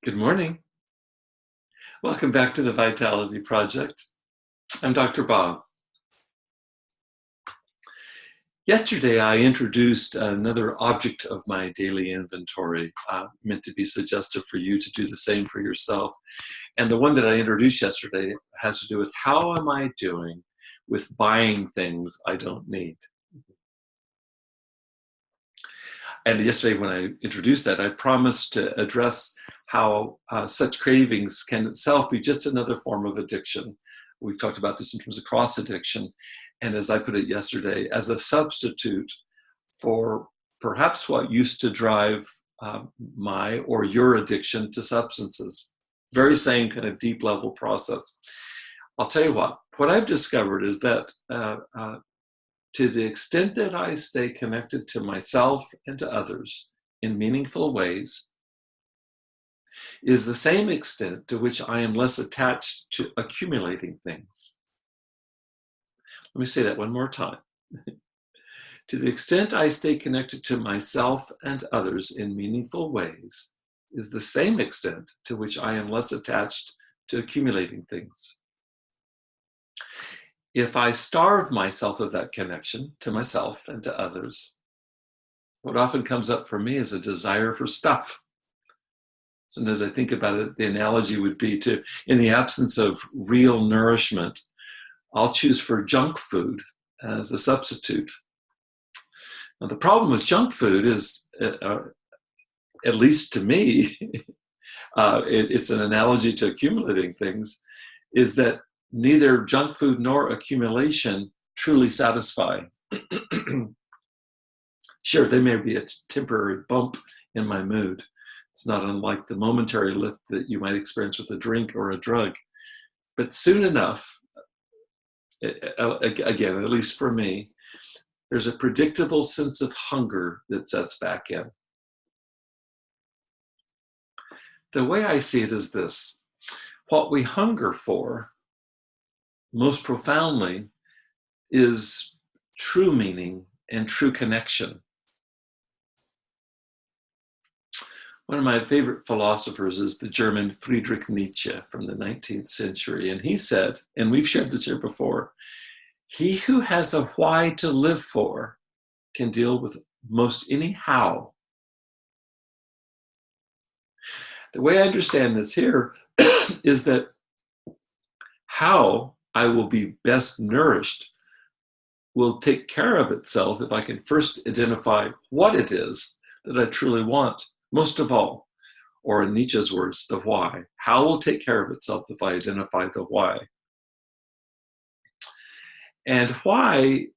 Good morning. Welcome back to the Vitality Project. I'm Dr. Bob. Yesterday, I introduced another object of my daily inventory, meant to be suggestive for you to do the same for yourself. And the one that I introduced yesterday has to do with how am I doing with buying things I don't need? And yesterday, when I introduced that, I promised to address how such cravings can itself be just another form of addiction. We've talked about this in terms of cross addiction. And as I put it yesterday, as a substitute for perhaps what used to drive my or your addiction to substances. Very same kind of deep level process. I'll tell you what I've discovered is that to the extent that I stay connected to myself and to others in meaningful ways, is the same extent to which I am less attached to accumulating things. Let me say that one more time. To the extent I stay connected to myself and others in meaningful ways, is the same extent to which I am less attached to accumulating things. If I starve myself of that connection to myself and to others, what often comes up for me is a desire for stuff. And as I think about it, the analogy would be to, in the absence of real nourishment, I'll choose for junk food as a substitute. Now, the problem with junk food is, at least to me, it's an analogy to accumulating things, is that neither junk food nor accumulation truly satisfy. Sure, there may be a temporary bump in my mood. It's not unlike the momentary lift that you might experience with a drink or a drug. But soon enough, again, at least for me, there's a predictable sense of hunger that sets back in. The way I see it is this: what we hunger for most profoundly is true meaning and true connection. One of my favorite philosophers is the German Friedrich Nietzsche from the 19th century. And he said, and we've shared this here before, he who has a why to live for can deal with most any how. The way I understand this here is that how I will be best nourished will take care of itself if I can first identify what it is that I truly want. Most of all, or in Nietzsche's words, the why. How will take care of itself if I identify the why. And why,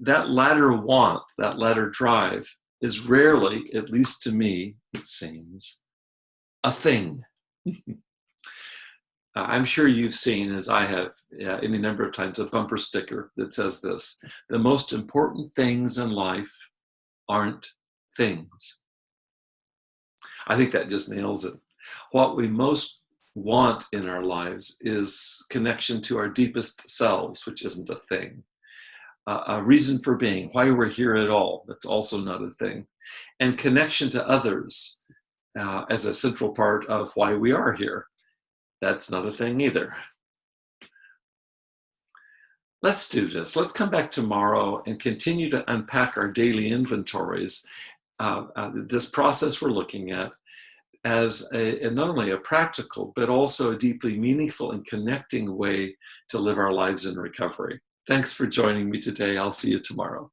that latter want, that latter drive, is rarely, at least to me, it seems, a thing. I'm sure you've seen, as I have any number of times, a bumper sticker that says this: the most important things in life aren't things. I think that just nails it. What we most want in our lives is connection to our deepest selves, which isn't a thing. A reason for being, why we're here at all, that's also not a thing. And connection to others as a central part of why we are here. That's not a thing either. Let's do this. Let's come back tomorrow and continue to unpack our daily inventories. This process we're looking at as not only a practical, but also a deeply meaningful and connecting way to live our lives in recovery. Thanks for joining me today. I'll see you tomorrow.